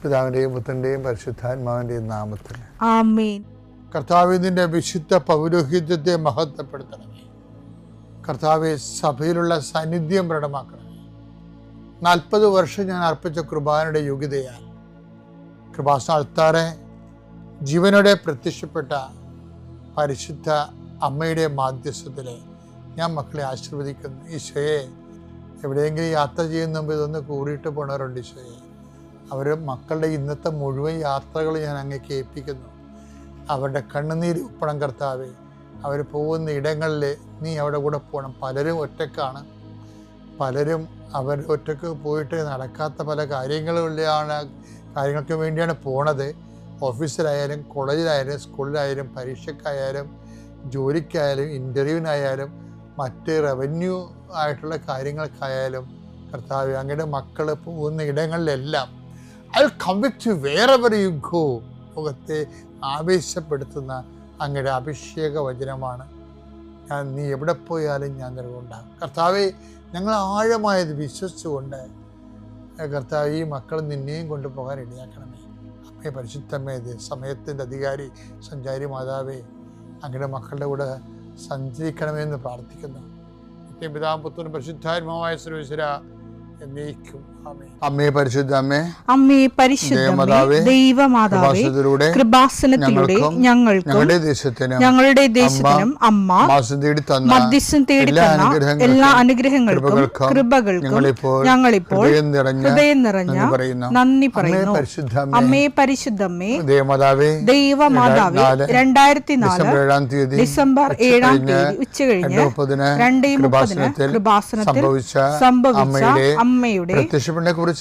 പിതാവിൻ്റെയും പുത്രൻ്റെയും പരിശുദ്ധാത്മാവിൻ്റെയും നാമത്തിൽ ആമേൻ. കർത്താവേ, നിന്റെ വിശുദ്ധ പൗരോഹിത്യത്തെ മഹത്വപ്പെടുത്തണമേ. കർത്താവെ, സഭയിലുള്ള സാന്നിധ്യം പ്രകടമാക്കണമേ. 40 വർഷം ഞാൻ അർപ്പിച്ച കൃപാനയുടെ യോഗ്യതയാൽ കൃപാസ്ഥാനത്താറെ ജീവനോടെ പ്രത്യക്ഷപ്പെട്ട പരിശുദ്ധ അമ്മയുടെ മാധ്യസ്ഥത്തിൽ ഞാൻ മക്കളെ ആശീർവദിക്കുന്നു. ഈശോയെ, എവിടെയെങ്കിലും യാത്ര ചെയ്യുന്ന മുമ്പ് ഇതൊന്ന് കൂടിയിട്ട് പോണവരുണ്ട്. ഈശോയെ, അവർ മക്കളുടെ ഇന്നത്തെ മുഴുവൻ യാത്രകൾ ഞാൻ അങ്ങേക്ക് ഏൽപ്പിക്കുന്നു. അവരുടെ കണ്ണുനീര് ഉപ്പണം കർത്താവേ. അവർ പോകുന്ന ഇടങ്ങളിൽ നീ അവിടെ കൂടെ പോകണം. പലരും ഒറ്റക്കാണ്, പലരും അവർ ഒറ്റക്ക് പോയിട്ട് നടക്കാത്ത പല കാര്യങ്ങൾക്ക് വേണ്ടിയാണ് പോണത്. ഓഫീസിലായാലും കോളേജിലായാലും സ്കൂളിലായാലും പരീക്ഷയ്ക്കായാലും ജോലിക്കായാലും ഇൻ്റർവ്യൂവിനായാലും മറ്റ് റവന്യൂ ആയിട്ടുള്ള കാര്യങ്ങൾക്കായാലും കർത്താവേ, അങ്ങയുടെ മക്കൾ പോകുന്ന ഇടങ്ങളിലെല്ലാം I will come with you wherever you go. ലോകത്തെ ആവേശപ്പെടുത്തുന്ന അങ്ങയുടെ അഭിഷേക വചനമാണ്. നീ എവിടെ പോയാലും ഞാൻ നിലകൊണ്ടാകും. കർത്താവെ, ഞങ്ങൾ ആഴമായത് വിശ്വസിച്ചുകൊണ്ട് കർത്താവ് ഈ മക്കൾ നിന്നെയും കൊണ്ടുപോകാൻ ഇടയാക്കണമേ. അമ്മേ, പരിശുദ്ധമേ, സമയത്തിൻ്റെ അധികാരി സഞ്ചാരി മാതാവേ, അങ്ങയുടെ മക്കളുടെ കൂടെ സഞ്ചരിക്കണമെന്ന് പ്രാർത്ഥിക്കുന്നു. പിതാവും പുത്രനും പരിശുദ്ധാത്മാവായ സർവ്വേശ്വരാ എന്നേക്കും. അമ്മേ പരിശുദ്ധ അമ്മേ, അമ്മേ പരിശുദ്ധ ദൈവമാതാവേ, കൃപാസനത്തിലൂടെ ഞങ്ങൾക്കും ഞങ്ങളുടെ ദേശത്തിനും അമ്മ മധ്യസ്ഥം തേടി തന്ന എല്ലാ അനുഗ്രഹങ്ങൾക്കും കൃപകൾക്കും ഞങ്ങളിപ്പോൾ ഹൃദയം നിറഞ്ഞ നന്ദി പറയുന്നു. അമ്മേ പരിശുദ്ധമ്മേ, ദൈവമാതാവേ, 2004 ഡിസംബർ 7 ഉച്ചകഴിഞ്ഞ് 2:30 കൃപാസനത്തിൽ സംഭവിച്ച അമ്മയുടെ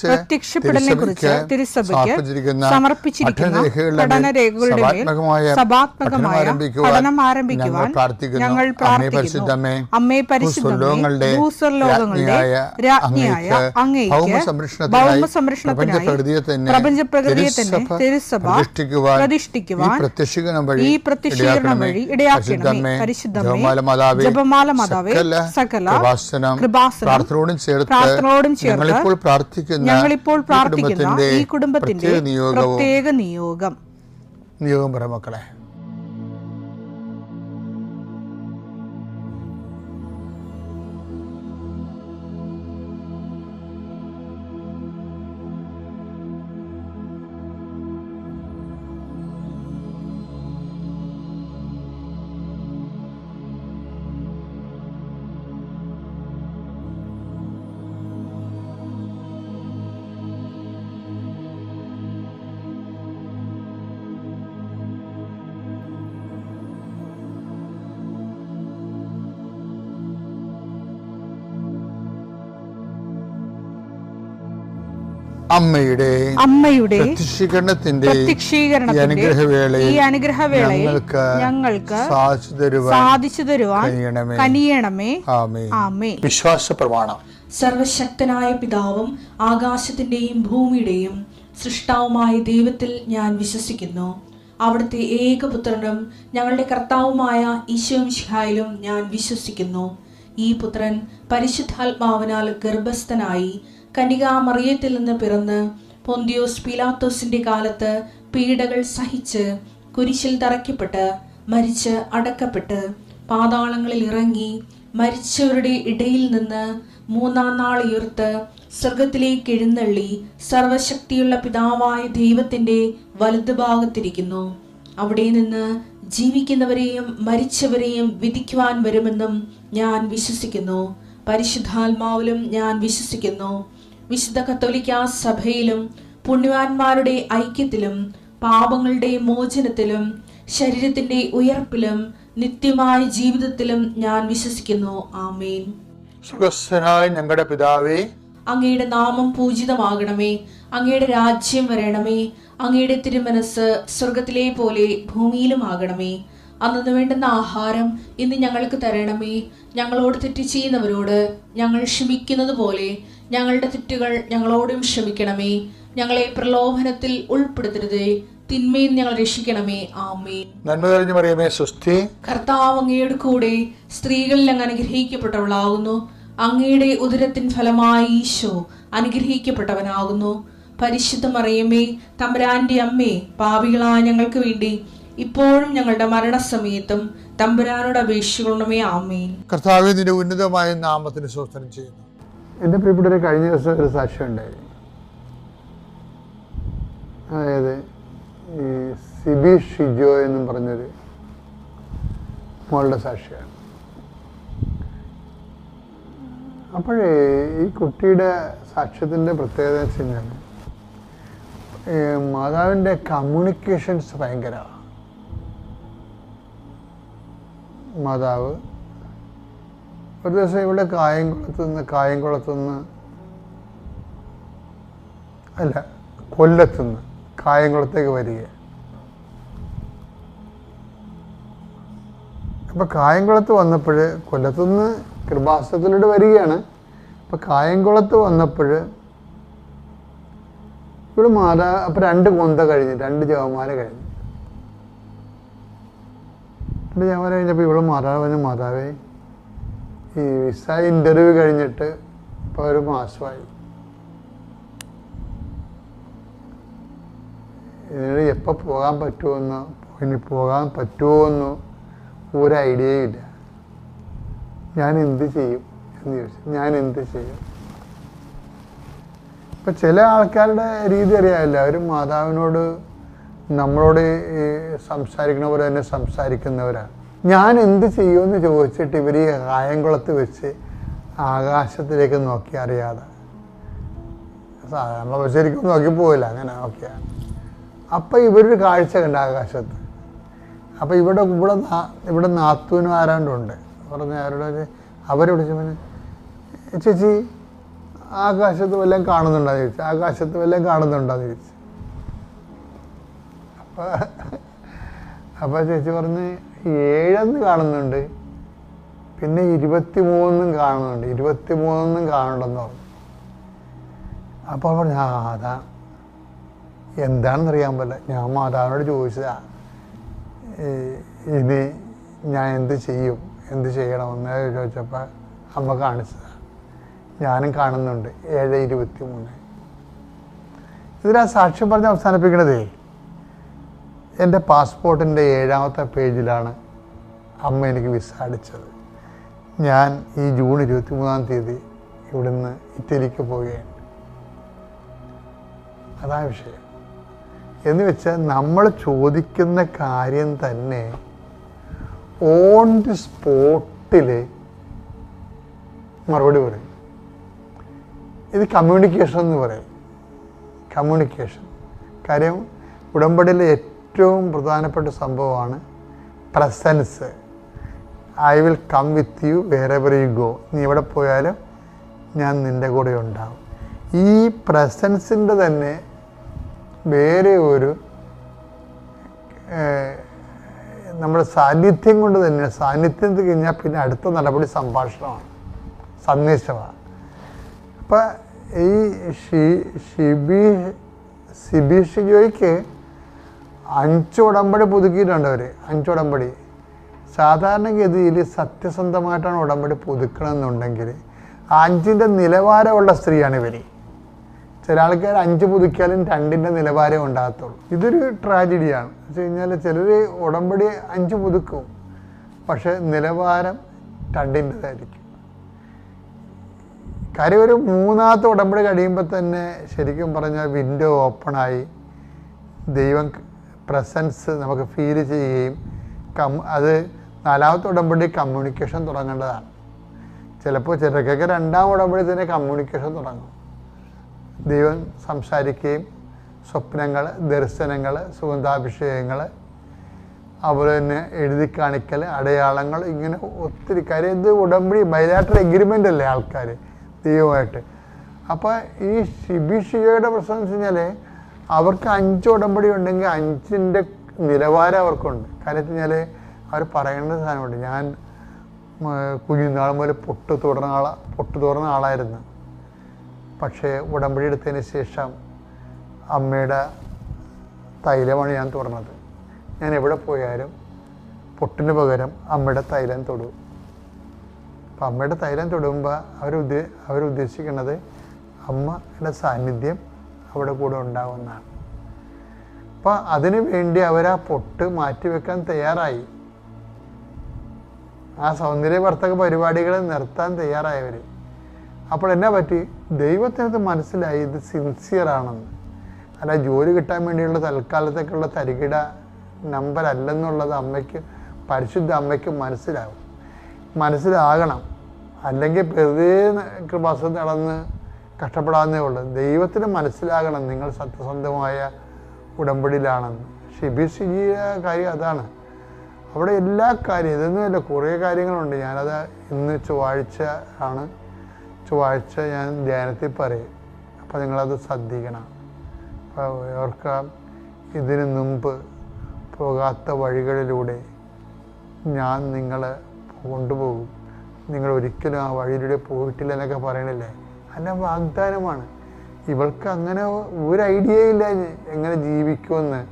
പ്രത്യക്ഷപ്പെടലിനെക്കുറിച്ച് തിരുസഭയ്ക്ക് സമർപ്പിച്ചിരിക്കുന്ന പഠനരേഖകളുടെ മേൽ സഭാത്മകമായ പഠനം ആരംഭിക്കുവാൻ ഞങ്ങൾ പ്രാർത്ഥിക്കുന്നു. അമ്മേ പരിശുദ്ധമേ, ഭൂസ്വർലോകങ്ങളുടെ രാജ്ഞിയായ അങ്ങേയ്ക്ക് ഭൗമസംരക്ഷണത്തിനായി പ്രപഞ്ചപ്രകൃതിയെ തന്നെ തിരുസഭ പ്രതിഷ്ഠിക്കുവാൻ ഈ പ്രത്യക്ഷീകരണം വഴി ഇടയാക്കണമേ. പരിശുദ്ധമേ, ജപമാല മാതാവേ, സകല കൃപാസനം പ്രാർത്ഥനയോടും ഞങ്ങളിപ്പോൾ പ്രാർത്ഥിക്കുന്ന ഈ കുടുംബത്തിന്റെ പ്രത്യേക നിയോഗം പറ മക്കളെ. അമ്മയുടെ പ്രത്യക്ഷീകരണത്തിന്റെ ഈ അനുഗ്രഹവേളയിൽ ഞങ്ങൾക്ക് സാധിച്ചു തരുവാൻ കനിയണമേ. ആമേൻ. വിശ്വാസ പ്രമാണം. സർവശക്തനായ പിതാവും ആകാശത്തിന്റെയും ഭൂമിയുടെയും സൃഷ്ടാവുമായ ദൈവത്തിൽ ഞാൻ വിശ്വസിക്കുന്നു. അവിടുത്തെ ഏകപുത്രനും ഞങ്ങളുടെ കർത്താവുമായ ഈശോ മിശിഹായിലും ഞാൻ വിശ്വസിക്കുന്നു. ഈ പുത്രൻ പരിശുദ്ധാത്മാവിനാൽ ഗർഭസ്ഥനായി കന്യകാമറിയത്തിൽ നിന്ന് പിറന്ന് പൊന്തിയോസ് പീലാത്തോസിന്റെ കാലത്ത് പീഡകൾ സഹിച്ച് കുരിശിൽ തറയ്ക്കപ്പെട്ട് മരിച്ച് അടക്കപ്പെട്ട് പാതാളങ്ങളിൽ ഇറങ്ങി മരിച്ചവരുടെ ഇടയിൽ നിന്ന് 3-ാം നാൾ ഉയർത്ത് സ്വർഗത്തിലേക്ക് എഴുന്നള്ളി സർവശക്തിയുള്ള പിതാവായ ദൈവത്തിന്റെ വലതുഭാഗത്തിരിക്കുന്നു. അവിടെ നിന്ന് ജീവിക്കുന്നവരെയും മരിച്ചവരെയും വിധിക്കുവാൻ വരുമെന്നും ഞാൻ വിശ്വസിക്കുന്നു. പരിശുദ്ധാത്മാവിലും ഞാൻ വിശ്വസിക്കുന്നു. വിശുദ്ധ കത്തോലിക്കാ സഭയിലും പുണ്യവാന്മാരുടെ ഐക്യത്തിലും പാപങ്ങളുടെ മോചനത്തിലും ശരീരത്തിന്റെ ഉയർപ്പിലും നിത്യമായ ജീവിതത്തിലും ഞാൻ വിശ്വസിക്കുന്നു. ആമേൻ. സുഖസ്ഥനായ ഞങ്ങളുടെ പിതാവേ, അങ്ങയുടെ നാമം പൂജിതമാകണമേ. അങ്ങയുടെ രാജ്യം വരണമേ. അങ്ങയുടെ തിരുമനസ് സ്വർഗത്തിലെ പോലെ ഭൂമിയിലും ആകണമേ. അന്നു വേണ്ടുന്ന ആഹാരം ഇന്ന് ഞങ്ങൾക്ക് തരണമേ. ഞങ്ങളോട് തെറ്റ് ചെയ്യുന്നവരോട് ഞങ്ങൾ ക്ഷമിക്കുന്നത് പോലെ ഞങ്ങളുടെ തെറ്റുകൾ ഞങ്ങളോടും ക്ഷമിക്കണമേ. ഞങ്ങളെ പ്രലോഭനത്തിൽ ഉൾപ്പെടുത്തരുതേ, തിന്മയിൽ ഞങ്ങൾ രക്ഷിക്കണമേ. ആമേൻ. നന്മ നിറഞ്ഞ മറിയമേ, സ്വസ്തി. കർത്താവ് അങ്ങയുടെ കൂടെ സ്ത്രീകളിൽ അങ്ങ് അനുഗ്രഹിക്കപ്പെട്ടവളാകുന്നു. അങ്ങയുടെ ഉദരത്തിൻ ഫലമായി ഈശോ അനുഗ്രഹിക്കപ്പെട്ടവനാകുന്നു. പരിശുദ്ധ മറിയമേ തമ്പുരാന്റെ അമ്മേ, പാപികളായ ഞങ്ങൾക്ക് വേണ്ടി ഇപ്പോഴും ഞങ്ങളുടെ മരണസമയത്തും തമ്പുരാനോട് അപേക്ഷിക്കണമേ. ആമേൻ. കർത്താവേ, നിന്റെ ഉന്നതമായ നാമത്തിന് സ്തോത്രം ചെയ്യുന്നു. എൻ്റെ പ്രിയപ്പെട്ടവരെ, കഴിഞ്ഞ ദിവസം ഒരു സാക്ഷ്യം ഉണ്ടായി. അതായത് ഈ സിബി ഷിജോ എന്നും പറഞ്ഞൊരു മോളുടെ സാക്ഷിയാണ്. അപ്പോഴേ ഈ കുട്ടിയുടെ സാക്ഷ്യത്തിൻ്റെ പ്രത്യേകത വെച്ച് കഴിഞ്ഞാൽ മാതാവിൻ്റെ കമ്മ്യൂണിക്കേഷൻസ് ഭയങ്കരമാണ്. മാതാവ് ഒരു ദിവസം ഇവിടെ കായംകുളത്തുനിന്ന് അല്ല കൊല്ലത്തുനിന്ന് കായംകുളത്തേക്ക് വരിക. അപ്പം കായംകുളത്ത് വന്നപ്പോൾ കൊല്ലത്തുനിന്ന് കൃപാസനത്തിലൂടെ വരികയാണ്. അപ്പം കായംകുളത്ത് വന്നപ്പോൾ ഇവിടെ മാതാവ് അപ്പം 2 കൊന്ത കഴിഞ്ഞ് 2 ജവമാല കഴിഞ്ഞു. 2 ജവമാല കഴിഞ്ഞപ്പോൾ ഇവിടെ മാതാവേ ഈ വിസ ഇൻ്റർവ്യൂ കഴിഞ്ഞിട്ട് ഇപ്പോൾ 1 മാസമായി. ഇതിന് എപ്പോൾ പോകാൻ പറ്റുമെന്നോ ഇനി പോകാൻ പറ്റുമോയെന്നോ ഒരു ഐഡിയയും ഇല്ല. ഞാൻ എന്ത് ചെയ്യും എന്ന് ചോദിച്ചു. ഞാൻ എന്ത് ചെയ്യും? ഇപ്പം ചില ആൾക്കാരുടെ രീതി അറിയാമല്ലോ, അവർ മാതാവിനോട് നമ്മളോട് സംസാരിക്കണ പോലെ തന്നെ സംസാരിക്കുന്നവരാണ്. ഞാൻ എന്ത് ചെയ്യുമെന്ന് ചോദിച്ചിട്ട് ഇവർ ഈ കായംകുളത്ത് വെച്ച് ആകാശത്തിലേക്ക് നോക്കി അറിയാതെ, നമ്മൾ ശരിക്കും നോക്കി പോവില്ല, അങ്ങനെ നോക്കിയാണ്. അപ്പം ഇവരൊരു കാഴ്ച കണ്ട ആകാശത്ത്. അപ്പം ഇവിടെ നാത്തൂനും ആരാണ്ടുണ്ട് പറഞ്ഞ അവരെ വിളിച്ചു, ചേച്ചി ആകാശത്ത് വല്ലതും കാണുന്നുണ്ടോയെന്ന് ചോദിച്ചു. ആകാശത്ത് വല്ലതും കാണുന്നുണ്ടോയെന്ന് ചോദിച്ചു. അപ്പം ചേച്ചി പറഞ്ഞ് 7 കാണുന്നുണ്ട്, പിന്നെ 23 കാണുന്നുണ്ട്, 23 കാണുന്നുണ്ടെന്ന് പറഞ്ഞു. അപ്പോൾ പറഞ്ഞു അതാ എന്താണെന്നറിയാൻ പറ്റില്ല. ഞാൻ മാതാവിനോട് ചോദിച്ചതാ ഇനി ഞാൻ എന്ത് ചെയ്യണമെന്ന് ചോദിച്ചപ്പോൾ അമ്മ കാണിച്ചതാണ്. ഞാനും കാണുന്നുണ്ട് 7:23. ഇതിലാ സാക്ഷ്യം പറഞ്ഞ് അവസാനിപ്പിക്കണതേ, എൻ്റെ പാസ്പോർട്ടിൻ്റെ 7ാമത്തെ പേജിലാണ് അമ്മ എനിക്ക് വിസ അടിച്ചത്. ഞാൻ ഈ ജൂൺ 23-ാം തീയതി ഇവിടുന്ന് ഇറ്റലിക്ക് പോവുകയാണ്. അതാ വിഷയം. എന്ന് വെച്ചാൽ നമ്മൾ ചോദിക്കുന്ന കാര്യം തന്നെ ഓൺ ദി സ്പോട്ടിൽ മറുപടി പറയും. ഇത് കമ്മ്യൂണിക്കേഷൻ എന്ന് പറയും. കമ്മ്യൂണിക്കേഷൻ കാര്യം ഉടമ്പടിയിലെ ഏറ്റവും പ്രധാനപ്പെട്ട സംഭവമാണ് presence. I will come with you wherever you go. നീ എവിടെ പോയാലും ഞാൻ നിൻ്റെ കൂടെ ഉണ്ടാവും. ഈ പ്രസൻസിൻ്റെ തന്നെ വേറെ ഒരു നമ്മുടെ സാന്നിധ്യം കൊണ്ട് തന്നെ, സാന്നിധ്യം കഴിഞ്ഞാൽ പിന്നെ അടുത്ത നടപടി സംഭാഷണമാണ്, സന്ദേശമാണ്. അപ്പം ഈ സിബി ഷിജോയ്ക്ക് 5 ഉടമ്പടി പുതുക്കിയിട്ടുണ്ട് അവർ. 5 ഉടമ്പടി. സാധാരണഗതിയിൽ സത്യസന്ധമായിട്ടാണ് ഉടമ്പടി പുതുക്കണമെന്നുണ്ടെങ്കിൽ 5ൻ്റെ നിലവാരമുള്ള സ്ത്രീയാണ് ഇവർ. ചില ആൾക്കാർ 5 പുതുക്കിയാലും 2ൻ്റെ നിലവാരം ഉണ്ടാകത്തുള്ളൂ. ഇതൊരു ട്രാജഡിയാണ്. എന്ന് വെച്ച് കഴിഞ്ഞാൽ ചിലർ ഉടമ്പടി 5 പുതുക്കും, പക്ഷെ നിലവാരം 2ൻ്റെതായിരിക്കും. കാര്യം ഒരു 3ാമത്തെ ഉടമ്പടി കഴിയുമ്പോൾ തന്നെ ശരിക്കും പറഞ്ഞാൽ വിൻഡോ ഓപ്പണായി ദൈവം പ്രസൻസ് നമുക്ക് ഫീൽ ചെയ്യുകയും അത് 4ാമത്തെ ഉടമ്പടി കമ്മ്യൂണിക്കേഷൻ തുടങ്ങേണ്ടതാണ്. ചിലപ്പോൾ ചിലർക്കൊക്കെ 2ാം ഉടമ്പടി തന്നെ കമ്മ്യൂണിക്കേഷൻ തുടങ്ങും. ദൈവം സംസാരിക്കുകയും സ്വപ്നങ്ങൾ, ദർശനങ്ങൾ, സുഗന്ധാഭിഷേകങ്ങൾ, അതുപോലെ തന്നെ എഴുതി കാണിക്കൽ, അടയാളങ്ങൾ, ഇങ്ങനെ ഒത്തിരി കാര്യം. ഇത് ഉടമ്പടി ബൈലാറ്ററൽ എഗ്രിമെൻ്റ് അല്ലേ ആൾക്കാർ ദൈവമായിട്ട്. അപ്പോൾ ഈ സിബി ഷിജോയുടെ പ്രശ്നം എന്ന് വെച്ച് കഴിഞ്ഞാൽ അവർക്ക് 5 ഉടമ്പടി ഉണ്ടെങ്കിൽ 5ൻ്റെ നിലവാരം അവർക്കുണ്ട്. കാര്യം വെച്ച് കഴിഞ്ഞാൽ അവർ പറയേണ്ട സാധനമുണ്ട്. ഞാൻ കുഞ്ഞുനാൾ മുതൽ പൊട്ടു തുറന്ന ആളായിരുന്നു. പക്ഷേ ഉടമ്പടി എടുത്തതിന് ശേഷം അമ്മയുടെ തൈലമാണ് ഞാൻ തുറന്നത്. ഞാൻ എവിടെ പോയാലും പൊട്ടിന് പകരം അമ്മയുടെ തൈലം തൊടും. അപ്പം അമ്മയുടെ തൈലം തൊടുമ്പോൾ അവരുദ്ദേശിക്കുന്നത് അമ്മയുടെ സാന്നിധ്യം അവിടെ കൂടെ ഉണ്ടാവുന്നതാണ്. അപ്പം അതിനു വേണ്ടി അവർ ആ പൊട്ട് മാറ്റിവെക്കാൻ തയ്യാറായി. ആ സൗന്ദര്യവർദ്ധക പരിപാടികൾ നിർത്താൻ തയ്യാറായവർ. അപ്പോൾ എന്നാ പറ്റി? ദൈവത്തിനത് മനസ്സിലായി ഇത് സിൻസിയറാണെന്ന്. അല്ല ജോലി കിട്ടാൻ വേണ്ടിയുള്ള തൽക്കാലത്തേക്കുള്ള തരികിട നമ്പർ അല്ലെന്നുള്ളത് അമ്മയ്ക്ക്, പരിശുദ്ധ അമ്മയ്ക്ക് മനസ്സിലാകണം. അല്ലെങ്കിൽ വെറുതെ കൃപാസനം നടന്ന് കഷ്ടപ്പെടാവുന്നേ ഉള്ളൂ. ദൈവത്തിന് മനസ്സിലാകണം നിങ്ങൾ സത്യസന്ധമായ ഉടമ്പടിയിലാണെന്ന്. ഷിബിസിജിയുടെ കാര്യം അതാണ്. അവിടെ എല്ലാ കാര്യം ഇതൊന്നുമല്ല, കുറേ കാര്യങ്ങളുണ്ട്. ഞാനത് ഇന്ന് ചൊവ്വാഴ്ച ഞാൻ ധ്യാനത്തിൽ പറയും. അപ്പോൾ നിങ്ങളത് ശ്രദ്ധിക്കണം. അപ്പോൾ ഓർക്കാം, ഇതിനു മുമ്പ് പോകാത്ത വഴികളിലൂടെ ഞാൻ നിങ്ങളെ കൊണ്ടുപോകും, നിങ്ങൾ ഒരിക്കലും ആ വഴിയിലൂടെ പോയിട്ടില്ല എന്നൊക്കെ പറയണില്ലേ. അല്ല, വാഗ്ദാനമാണ്. ഇവൾക്ക് അങ്ങനെ ഒരു ഐഡിയ ഇല്ല എങ്ങനെ ജീവിക്കുമെന്ന്.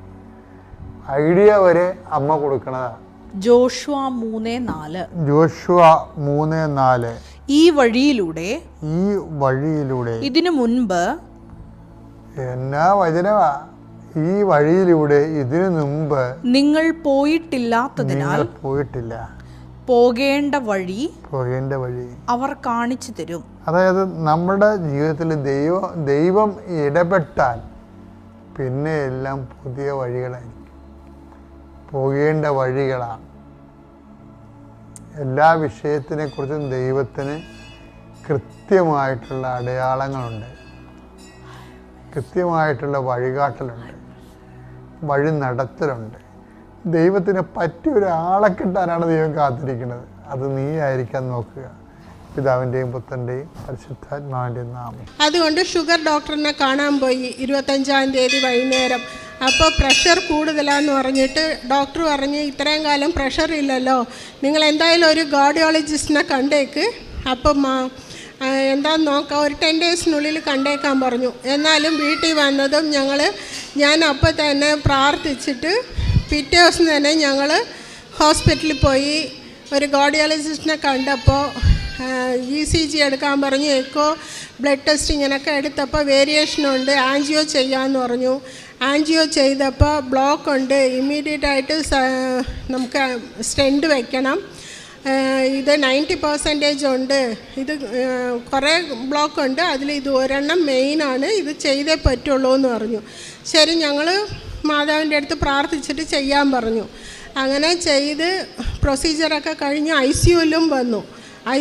ഐഡിയ വരെ അമ്മ കൊടുക്കണതാ. ജോഷുവ 3:4 ഈ വഴിയിലൂടെ ഇതിനു മുൻപ് എന്നാ വചനമാ! ഈ വഴിയിലൂടെ ഇതിനു മുമ്പ് നിങ്ങൾ പോയിട്ടില്ലാത്തതിനാൽ പോകേണ്ട വഴി അവർ കാണിച്ചു തരും. അതായത് നമ്മുടെ ജീവിതത്തിൽ ദൈവം ഇടപെട്ടാൽ പിന്നെ എല്ലാം പുതിയ വഴികളായിരിക്കും, പോകേണ്ട വഴികളാണ്. എല്ലാ വിഷയത്തിനെ കുറിച്ചും ദൈവത്തിന് കൃത്യമായിട്ടുള്ള അടയാളങ്ങളുണ്ട്, കൃത്യമായിട്ടുള്ള വഴികാട്ടലുണ്ട്, വഴി നടത്തലുണ്ട്. ദൈവത്തിന് പറ്റിയ ഒരാളെ കിട്ടാനാണ് ദൈവം കാത്തിരിക്കുന്നത്. അത് നീ ആയിരിക്കാൻ നോക്കുക. പിതാവിൻ്റെയും പുത്രൻ്റെയും പരിശുദ്ധാത്മാവിൻ്റെയും നാമം. അതുകൊണ്ട് ഷുഗർ ഡോക്ടറിനെ കാണാൻ പോയി 25-ാം തീയതി വൈകുന്നേരം. അപ്പോൾ പ്രഷർ കൂടുതലാന്ന് പറഞ്ഞിട്ട് ഡോക്ടർ പറഞ്ഞ് ഇത്രയും കാലം പ്രഷർ ഇല്ലല്ലോ, നിങ്ങൾ എന്തായാലും ഒരു കാർഡിയോളജിസ്റ്റിനെ കണ്ടേക്ക്. അപ്പം എന്താന്ന് നോക്കാം, ഒരു 10 ഡേയ്സിനുള്ളിൽ കണ്ടേക്കാൻ പറഞ്ഞു. എന്നാലും വീട്ടിൽ വന്നതും ഞാൻ അപ്പം തന്നെ പ്രാർത്ഥിച്ചിട്ട് പിറ്റേ ദിവസം തന്നെ ഞങ്ങൾ ഹോസ്പിറ്റലിൽ പോയി ഒരു കാർഡിയോളജിസ്റ്റിനെ കണ്ടപ്പോൾ ECG എടുക്കാൻ പറഞ്ഞു. എക്കോ, ബ്ലഡ് ടെസ്റ്റ് ഇങ്ങനെയൊക്കെ എടുത്തപ്പോൾ വേരിയേഷനുണ്ട്, ആൻജിയോ ചെയ്യാമെന്ന് പറഞ്ഞു. ആൻജിയോ ചെയ്തപ്പോൾ ബ്ലോക്ക് ഉണ്ട്, ഇമ്മീഡിയറ്റായിട്ട് നമുക്ക് സ്റ്റെൻറ്റ് വെക്കണം. ഇത് 90% ഉണ്ട്, ഇത് കുറേ ബ്ലോക്ക് ഉണ്ട്, അതിൽ ഇത് ഒരെണ്ണം മെയിനാണ്, ഇത് ചെയ്തേ പറ്റുള്ളൂ എന്ന് പറഞ്ഞു. ശരി, ഞങ്ങൾ മാതാവിൻ്റെ അടുത്ത് പ്രാർത്ഥിച്ചിട്ട് ചെയ്യാൻ പറഞ്ഞു. അങ്ങനെ ചെയ്ത് പ്രൊസീജിയറൊക്കെ കഴിഞ്ഞ് ICUവിലും വന്നു.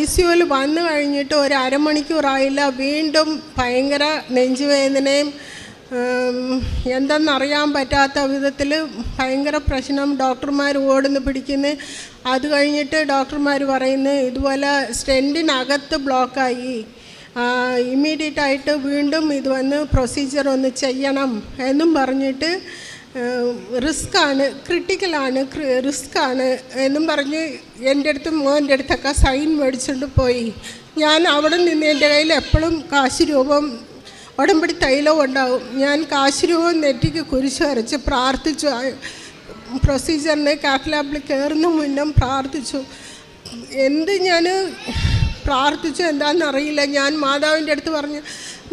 ICUവിൽ വന്നു കഴിഞ്ഞിട്ട് ഒരു അരമണിക്കൂറായില്ല, വീണ്ടും ഭയങ്കര നെഞ്ചുവേദനയും എന്തെന്നറിയാൻ പറ്റാത്ത വിധത്തിൽ ഭയങ്കര പ്രശ്നം. ഡോക്ടർമാർ ഓടുന്നു പിടിക്കുന്നു. അത് കഴിഞ്ഞിട്ട് ഡോക്ടർമാർ പറയുന്നു ഇതുപോലെ സ്റ്റെൻറ്റിനകത്ത് ബ്ലോക്കായി, ഇമ്മീഡിയറ്റായിട്ട് വീണ്ടും ഇത് വന്ന് പ്രൊസീജിയർ ഒന്ന് ചെയ്യണം എന്നും പറഞ്ഞിട്ട് റിസ്ക്കാണ്, ക്രിട്ടിക്കലാണ്, റിസ്ക്കാണ് എന്നും പറഞ്ഞ് എൻ്റെ അടുത്തും മോൻ്റെ അടുത്തൊക്കെ സൈൻ മേടിച്ചുകൊണ്ട് പോയി. ഞാൻ അവിടെ നിന്ന് എൻ്റെ കയ്യിൽ എപ്പോഴും കാശ് രൂപം ഉടമ്പടി തൈലം ഉണ്ടാവും. ഞാൻ കാശ് രൂപം നെറ്റിക്ക് കുരിശ് വരച്ച് പ്രാർത്ഥിച്ചു. പ്രൊസീജിയറിന് കാത്ത് കയറുന്ന മുന്നേ പ്രാർത്ഥിച്ചു. ഞാൻ പ്രാർത്ഥിച്ചു എന്താണെന്നറിയില്ല. ഞാൻ മാതാവിൻ്റെ അടുത്ത് പറഞ്ഞു,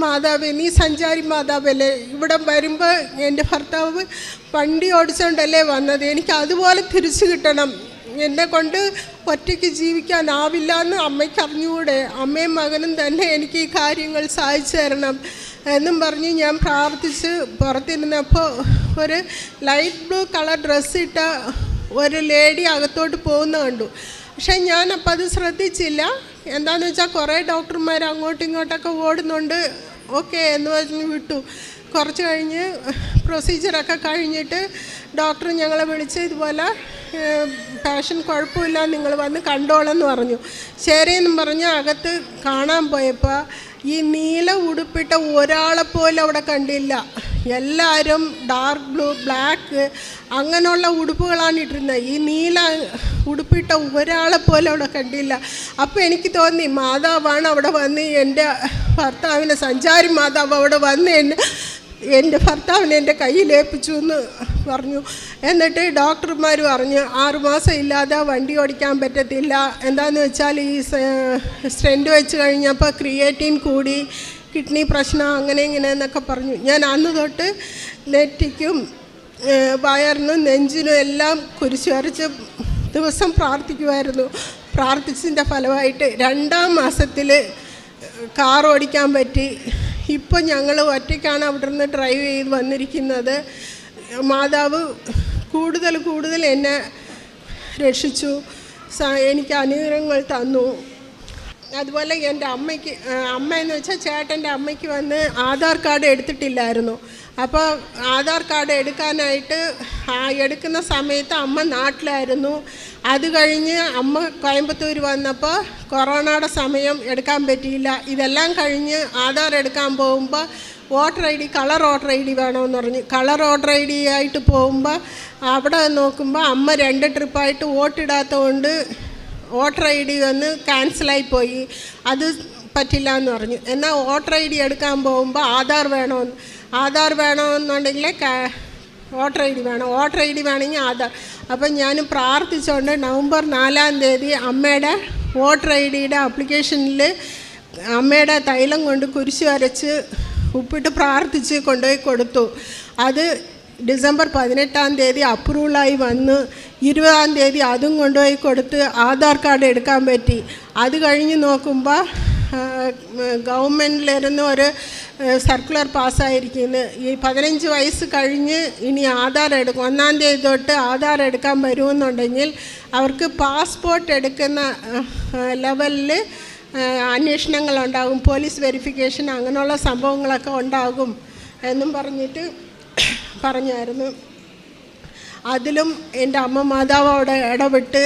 മാതാവ് നീ സഞ്ചാരി മാതാവല്ലേ, ഇവിടെ വരുമ്പോൾ എൻ്റെ ഭർത്താവ് വണ്ടി ഓടിച്ചുകൊണ്ടല്ലേ വന്നത്, എനിക്ക് അതുപോലെ തിരിച്ചു കിട്ടണം, എന്നെ കൊണ്ട് ഒറ്റയ്ക്ക് ജീവിക്കാനാവില്ല എന്ന് അമ്മയ്ക്ക് അറിഞ്ഞുകൂടെ, അമ്മയും മകനും തന്നെ എനിക്ക് ഈ കാര്യങ്ങൾ സാധിച്ചു തരണം എന്നും പറഞ്ഞ് ഞാൻ പ്രാർത്ഥിച്ച് പുറത്തിരുന്നപ്പോൾ ഒരു ലൈറ്റ് ബ്ലൂ കളർ ഡ്രസ്സിട്ട ഒരു ലേഡി അകത്തോട്ട് പോകുന്ന കണ്ടു. പക്ഷേ ഞാനപ്പോൾ അത് ശ്രദ്ധിച്ചില്ല. എന്താണെന്ന് വെച്ചാൽ കുറേ ഡോക്ടർമാർ അങ്ങോട്ടും ഇങ്ങോട്ടൊക്കെ ഓടുന്നുണ്ട്, ഓക്കെ എന്ന് പറഞ്ഞ് വിട്ടു. കുറച്ച് കഴിഞ്ഞ് പ്രൊസീജിയറൊക്കെ കഴിഞ്ഞിട്ട് ഡോക്ടർ ഞങ്ങളെ വിളിച്ച് ഇതുപോലെ പേഷ്യൻ്റ് കുഴപ്പമില്ല, നിങ്ങൾ വന്ന് കണ്ടോളെന്ന് പറഞ്ഞു. ശരിയെന്നും പറഞ്ഞ് അകത്ത് കാണാൻ പോയപ്പോൾ ഈ നീല ഉടുപ്പിട്ട ഒരാളെപ്പോലും അവിടെ കണ്ടില്ല. എല്ലാവരും ഡാർക്ക് ബ്ലൂ, ബ്ലാക്ക് അങ്ങനെയുള്ള ഉടുപ്പുകളാണ് ഇട്ടിരുന്നത്. ഈ നീല ഉടുപ്പിട്ട ഒരാളെപ്പോലും അവിടെ കണ്ടില്ല. അപ്പോൾ എനിക്ക് തോന്നി മാതാവാണ് അവിടെ വന്ന് എൻ്റെ ഭർത്താവിനെ, സഞ്ചാരി മാതാവ് അവിടെ വന്ന് എൻ്റെ ഭർത്താവിനെ എൻ്റെ കയ്യിലേൽപ്പിച്ചു എന്ന് പറഞ്ഞു. എന്നിട്ട് ഡോക്ടർമാർ പറഞ്ഞു 6 മാസം ഇല്ലാതെ വണ്ടി ഓടിക്കാൻ പറ്റത്തില്ല. എന്താണെന്ന് വെച്ചാൽ ഈ സ്റ്റെൻറ്റ് വെച്ച് കഴിഞ്ഞപ്പോൾ ക്രിയേറ്റിൻ കൂടി, കിഡ്നി പ്രശ്നം അങ്ങനെ ഇങ്ങനെ എന്നൊക്കെ പറഞ്ഞു. ഞാൻ അന്ന് തൊട്ട് നെറ്റിക്കും വയറിനും നെഞ്ചിനും എല്ലാം കുരിശ് വരച്ച് ദിവസം പ്രാർത്ഥിക്കുമായിരുന്നു. പ്രാർത്ഥിച്ചതിൻ്റെ ഫലമായിട്ട് 2-ാം മാസത്തിൽ കാർ ഓടിക്കാൻ പറ്റി. ഇപ്പം ഞങ്ങൾ ഒറ്റയ്ക്കാണ് അവിടെ നിന്ന് ഡ്രൈവ് ചെയ്ത് വന്നിരിക്കുന്നത്. മാതാവ് കൂടുതൽ എന്നെ രക്ഷിച്ചു, എനിക്ക് അനുഗ്രഹങ്ങൾ തന്നു. അതുപോലെ എൻ്റെ അമ്മ എന്ന് വെച്ചാൽ ചേട്ടൻ്റെ അമ്മയ്ക്ക് വന്ന് ആധാർ കാർഡ് എടുത്തിട്ടില്ലായിരുന്നു. അപ്പോൾ ആധാർ കാർഡ് എടുക്കാനായിട്ട് എടുക്കുന്ന സമയത്ത് അമ്മ നാട്ടിലായിരുന്നു. അത് കഴിഞ്ഞ് അമ്മ കോയമ്പത്തൂർ വന്നപ്പോൾ കൊറോണയുടെ സമയം എടുക്കാൻ പറ്റിയില്ല. ഇതെല്ലാം കഴിഞ്ഞ് ആധാർ എടുക്കാൻ പോകുമ്പോൾ voter I D, colour voter I D വേണമെന്ന് പറഞ്ഞു. കളർ വോട്ടർ ഐ ഡി ആയിട്ട് പോകുമ്പോൾ അവിടെ നോക്കുമ്പോൾ അമ്മ 2 ട്രിപ്പായിട്ട് വോട്ടിടാത്തതുകൊണ്ട് വോട്ടർ ഐ ഡി വന്ന് ക്യാൻസലായിപ്പോയി. അത് പറ്റില്ല എന്ന് പറഞ്ഞു. എന്നാൽ വോട്ടർ ഐ ഡി എടുക്കാൻ പോകുമ്പോൾ ആധാർ വേണമെന്നുണ്ടെങ്കിൽ വോട്ടർ ഐ ഡി വേണം, വോട്ടർ ഐ ഡി വേണമെങ്കിൽ ആധാർ. അപ്പം ഞാൻ പ്രാർത്ഥിച്ചുകൊണ്ട് നവംബർ 4-ാം തീയതി അമ്മയുടെ വോട്ടർ ഐ ഡിയുടെ ആപ്ലിക്കേഷനിൽ അമ്മയുടെ തൈലം കൊണ്ട് കുരിശ് വരച്ച് ഉപ്പിട്ട് പ്രാർത്ഥിച്ച് കൊണ്ടുപോയി കൊടുത്തു. അത് ഡിസംബർ 18-ാം തീയതി അപ്രൂവലായി വന്ന് 20-ാം തീയതി അതും കൊണ്ടുപോയി കൊടുത്ത് ആധാർ കാർഡ് എടുക്കാൻ പറ്റി. അത് കഴിഞ്ഞ് നോക്കുമ്പോൾ ഗവൺമെൻറ്റിലിരുന്ന് ഒരു സർക്കുലർ പാസ്സായിരിക്കുന്നു. ഈ 15 വയസ്സ് കഴിഞ്ഞ് ഇനി ആധാർ എടുക്കും, 1-ാം തീയതി തൊട്ട് ആധാർ എടുക്കാൻ വരുമെന്നുണ്ടെങ്കിൽ അവർക്ക് പാസ്പോർട്ട് എടുക്കുന്ന ലെവലിൽ അന്വേഷണങ്ങളുണ്ടാകും, പോലീസ് വെരിഫിക്കേഷൻ അങ്ങനെയുള്ള സംഭവങ്ങളൊക്കെ ഉണ്ടാകും എന്നും പറഞ്ഞായിരുന്നു. അതിലും എൻ്റെ അമ്മ മാതാവ് അവിടെ ഇടപെട്ട്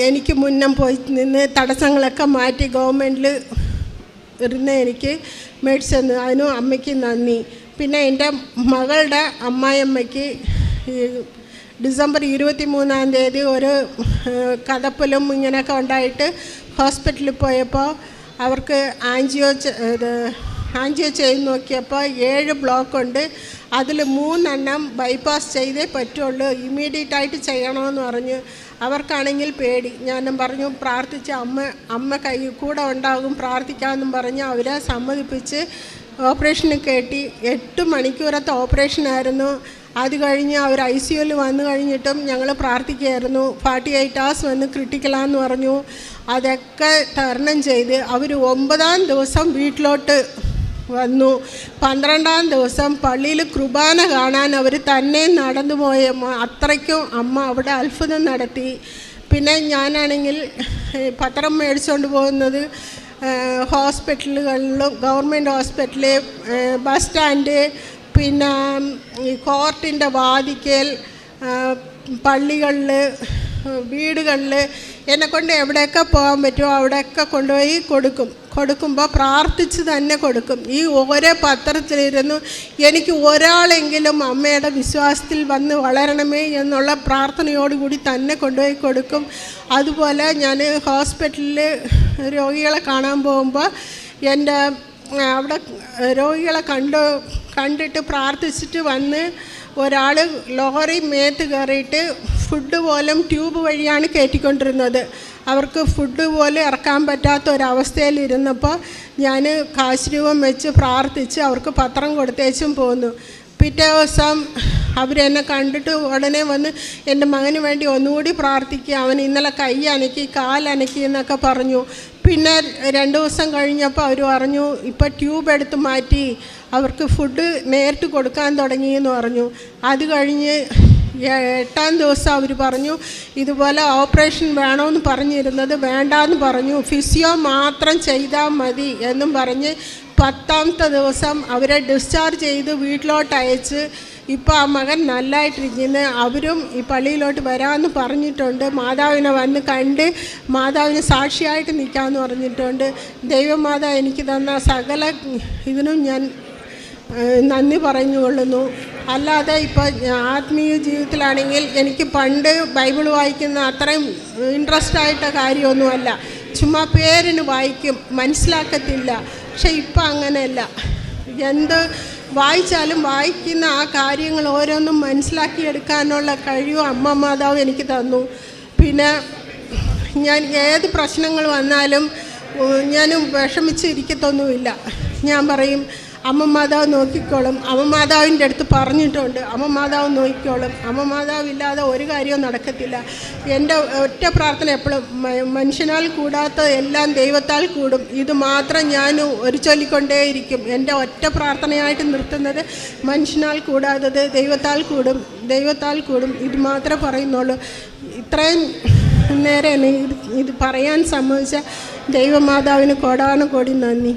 എനിക്ക് മുന്നം പോയി നിന്ന് തടസ്സങ്ങളൊക്കെ മാറ്റി ഗവൺമെൻറ്റിൽ ഇരുന്ന് എനിക്ക് മേടിച്ചു തന്നു. അതിനും അമ്മയ്ക്ക് നന്ദി. പിന്നെ എൻ്റെ മകളുടെ അമ്മായിയമ്മയ്ക്ക് ഡിസംബർ 23-ാം തീയതി ഒരു കഥപ്പലും ഇങ്ങനെയൊക്കെ ഉണ്ടായിട്ട് ഹോസ്പിറ്റലിൽ പോയപ്പോൾ അവർക്ക് ആൻജിയോ ചെയ്ത് നോക്കിയപ്പോൾ 7 ബ്ലോക്കുണ്ട്. അതിൽ 3 ബൈപ്പാസ് ചെയ്തേ പറ്റുള്ളൂ, ഇമ്മീഡിയറ്റായിട്ട് ചെയ്യണമെന്ന് പറഞ്ഞു. അവർക്കാണെങ്കിൽ പേടി. ഞാനും പറഞ്ഞു പ്രാർത്ഥിച്ച് അമ്മ കൈ കൂടെ ഉണ്ടാകും പ്രാർത്ഥിക്കാമെന്നും പറഞ്ഞ് അവരെ സമ്മതിപ്പിച്ച് ഓപ്പറേഷന് കയറ്റി. 8 മണിക്കൂറത്തെ ഓപ്പറേഷനായിരുന്നു. അത് കഴിഞ്ഞ് അവർ ICUവിൽ വന്നു കഴിഞ്ഞിട്ടും ഞങ്ങൾ പ്രാർത്ഥിക്കുകയായിരുന്നു. 48 hours വന്ന് ക്രിട്ടിക്കലാന്ന് പറഞ്ഞു. അതൊക്കെ തരണം ചെയ്ത് അവർ 9-ാം ദിവസം വീട്ടിലോട്ട് വന്നു. 12-ാം ദിവസം പള്ളിയിൽ കുർബാന കാണാൻ അവർ തന്നെ നടന്നു പോയ അത്രയ്ക്കും അമ്മ അവിടെ അത്ഭുതം നടത്തി. പിന്നെ ഞാനാണെങ്കിൽ പത്രം മേടിച്ചുകൊണ്ട് പോകുന്നത് ഹോസ്പിറ്റലുകളിലും, ഗവൺമെൻറ് ഹോസ്പിറ്റല്, ബസ് സ്റ്റാൻഡ്, പിന്നെ ഈ കോർട്ടിൻ്റെ വാതിക്കൽ, പള്ളികളിൽ, വീടുകളിൽ എന്നെക്കൊണ്ട് എവിടെയൊക്കെ പോകാൻ പറ്റുമോ അവിടെയൊക്കെ കൊണ്ടുപോയി കൊടുക്കുമ്പോൾ പ്രാർത്ഥിച്ച് തന്നെ കൊടുക്കും. ഈ ഓരോ പത്രത്തിലിരുന്നു എനിക്ക് ഒരാളെങ്കിലും അമ്മയുടെ വിശ്വാസത്തിൽ വന്ന് വളരണമേ എന്നുള്ള പ്രാർത്ഥനയോടുകൂടി തന്നെ കൊണ്ടുപോയി കൊടുക്കും. അതുപോലെ ഞാൻ ഹോസ്പിറ്റലിൽ രോഗികളെ കാണാൻ പോകുമ്പോൾ എൻ്റെ അവിടെ രോഗികളെ കണ്ടിട്ട് പ്രാർത്ഥിച്ചിട്ട് വന്ന് ഒരാൾ ലോറി മേത്ത് കയറിയിട്ട് ഫുഡ് പോലും ട്യൂബ് വഴിയാണ് കയറ്റിക്കൊണ്ടിരുന്നത്. അവർക്ക് ഫുഡ് പോലും ഇറക്കാൻ പറ്റാത്ത ഒരവസ്ഥയിലിരുന്നപ്പോൾ ഞാൻ കാശ് രൂപം വെച്ച് പ്രാർത്ഥിച്ച് അവർക്ക് പത്രം കൊടുത്തേച്ചും പോന്നു. പിറ്റേ ദിവസം അവരെന്നെ കണ്ടിട്ട് ഉടനെ വന്ന് എൻ്റെ മകന് വേണ്ടി ഒന്നുകൂടി പ്രാർത്ഥിക്കുക, അവൻ ഇന്നലെ കൈ അനക്കി കാലനക്കി എന്നൊക്കെ പറഞ്ഞു. പിന്നെ 2 ദിവസം കഴിഞ്ഞപ്പോൾ അവർ പറഞ്ഞു ഇപ്പം ട്യൂബ് എടുത്ത് മാറ്റി അവർക്ക് ഫുഡ് നേരിട്ട് കൊടുക്കാൻ തുടങ്ങിയെന്ന് പറഞ്ഞു. അത് കഴിഞ്ഞ് 8-ാം ദിവസം അവർ പറഞ്ഞു ഇതുപോലെ ഓപ്പറേഷൻ വേണമെന്ന് പറഞ്ഞിരുന്നത് വേണ്ടാന്ന് പറഞ്ഞു, ഫിസിയോ മാത്രം ചെയ്താൽ മതി എന്നും പറഞ്ഞ് 10-ാമത്തെ ദിവസം അവരെ ഡിസ്ചാർജ് ചെയ്ത് വീട്ടിലോട്ട് അയച്ച് ഇപ്പോൾ ആ മകൻ നല്ലതായിട്ടിരിക്കുന്നു. അവരും ഈ പള്ളിയിലോട്ട് വരാമെന്ന് പറഞ്ഞിട്ടുണ്ട്. മാതാവിനെ വന്ന് കണ്ട് മാതാവിന് സാക്ഷിയായിട്ട് നിൽക്കാമെന്ന് പറഞ്ഞിട്ടുണ്ട്. ദൈവമാതാവ് എനിക്ക് തന്ന സകല ഇതിനും ഞാൻ നന്ദി പറഞ്ഞുകൊള്ളുന്നു. അല്ലാതെ ഇപ്പോൾ ആത്മീയ ജീവിതത്തിലാണെങ്കിൽ എനിക്ക് പണ്ട് ബൈബിൾ വായിക്കുന്ന അത്രയും ഇൻട്രസ്റ്റ് ആയിട്ട കാര്യമൊന്നുമല്ല, ചുമ്മാ പേരിന് വായിക്കും, മനസ്സിലാക്കത്തില്ല. പക്ഷെ ഇപ്പം അങ്ങനെയല്ല, എന്ത് വായിച്ചാലും വായിക്കുന്ന ആ കാര്യങ്ങൾ ഓരോന്നും മനസ്സിലാക്കിയെടുക്കാനുള്ള കഴിവ് അമ്മ മാതാവ് എനിക്ക് തന്നു. പിന്നെ ഞാൻ ഏത് പ്രശ്നങ്ങൾ വന്നാലും ഞാൻ വിഷമിച്ചിരിക്കത്തൊന്നുമില്ല. ഞാൻ പറയും അമ്മ മാതാവ് നോക്കിക്കോളും, അമ്മ മാതാവിൻ്റെ അടുത്ത് പറഞ്ഞിട്ടുണ്ട്, അമ്മ മാതാവ് നോക്കിക്കോളും, അമ്മ മാതാവില്ലാതെ ഒരു കാര്യവും നടക്കത്തില്ല. എൻ്റെ ഒറ്റ പ്രാർത്ഥന എപ്പോഴും മനുഷ്യനാൽ കൂടാത്ത എല്ലാം ദൈവത്താൽ കൂടും. ഇത് മാത്രം ഞാൻ ഒരു ചൊല്ലിക്കൊണ്ടേയിരിക്കും. എൻ്റെ ഒറ്റ പ്രാർത്ഥനയായിട്ട് നിർത്തുന്നത് മനുഷ്യനാൽ കൂടാത്തത് ദൈവത്താൽ കൂടും, ദൈവത്താൽ കൂടും. ഇത് മാത്രമേ പറയുന്നുള്ളൂ. ഇത്രയും നേരം ഇത് പറയാൻ സമ്മതിച്ച ദൈവമാതാവിന് കോടാനുകോടി നന്ദി.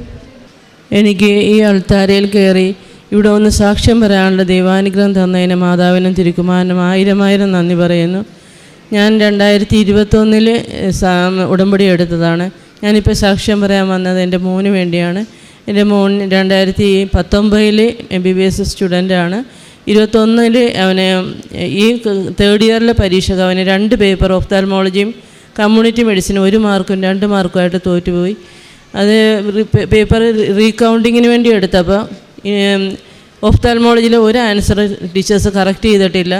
എനിക്ക് ഈ അൾത്താരയിൽ കയറി ഇവിടെ ഒന്ന് സാക്ഷ്യം പറയാനുള്ള ദൈവാനുഗ്രഹം തന്നതിന് മാതാവിനും തിരുക്കുമാരനും ആയിരം നന്ദി പറയുന്നു. ഞാൻ 2021 ഉടമ്പടി എടുത്തതാണ്. ഞാനിപ്പോൾ സാക്ഷ്യം പറയാൻ വന്നത് എൻ്റെ മോന് വേണ്ടിയാണ്. എൻ്റെ മോൻ 2019 MBBS സ്റ്റുഡൻ്റാണ്. 2021 അവന് ഈ 3rd ഇയറിലെ പരീക്ഷയ്ക്ക് അവന് 2 പേപ്പർ ഓഫ്താൽമോളജിയും കമ്മ്യൂണിറ്റി മെഡിസിനും 1 മാർക്കും 2 മാർക്കുമായിട്ട് തോറ്റുപോയി. അത് പേപ്പർ റീകൗണ്ടിങ്ങിന് വേണ്ടി എടുത്തപ്പോൾ ഓഫ്താൽമോളജിയിൽ ഒരു ആൻസർ ടീച്ചേഴ്സ് കറക്റ്റ് ചെയ്തിട്ടില്ല.